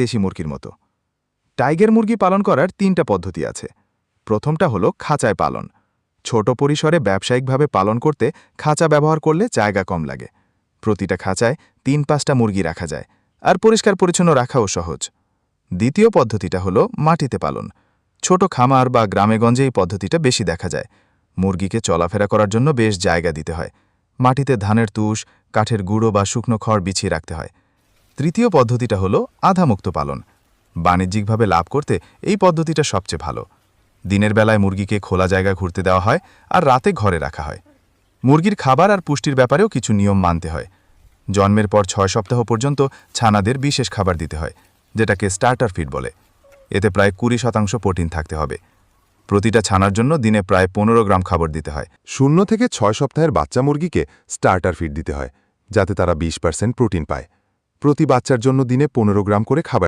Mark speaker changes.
Speaker 1: দেশি মুরগির মতো। টাইগার মুরগি পালন করার 3টা পদ্ধতি আছে। প্রথমটা হলো খাঁচায় পালন। ছোট পরিসরে ব্যবসায়িকভাবে পালন করতে খাঁচা ব্যবহার করলে জায়গা কম লাগে। প্রতিটা খাঁচায় 3-5টা মুরগি রাখা যায়, আর পরিষ্কার পরিচ্ছন্ন রাখাও সহজ। দ্বিতীয় পদ্ধতিটা হলো মাটিতে পালন। ছোট খামার বা গ্রামেগঞ্জে এই পদ্ধতিটা বেশি দেখা যায়। মুরগিকে চলাফেরা করার জন্য বেশ জায়গা দিতে হয়। মাটিতে ধানের তুষ, কাঠের গুঁড়ো বা শুকনো খড় বিছিয়ে রাখতে হয়। তৃতীয় পদ্ধতিটা হলো আধামুক্ত পালন। বাণিজ্যিকভাবে লাভ করতে এই পদ্ধতিটা সবচেয়ে ভালো। দিনের বেলায় মুরগিকে খোলা জায়গায় ঘুরতে দেওয়া হয়, আর রাতে ঘরে রাখা হয়। মুরগির খাবার আর পুষ্টির ব্যাপারেও কিছু নিয়ম মানতে হয়। জন্মের পর 6 সপ্তাহ পর্যন্ত ছানাদের বিশেষ খাবার দিতে হয়, যেটাকে স্টার্টার ফিড বলে। এতে প্রায় 20% প্রোটিন থাকতে হবে। প্রতিটা ছানার জন্য দিনে প্রায় 15 গ্রাম খাবার দিতে হয়।
Speaker 2: 0 থেকে 6 সপ্তাহের বাচ্চা মুরগিকে স্টার্টার ফিড দিতে হয়, যাতে তারা 20% প্রোটিন পায়। প্রতি বাচ্চার জন্য দিনে 15 গ্রাম করে খাবার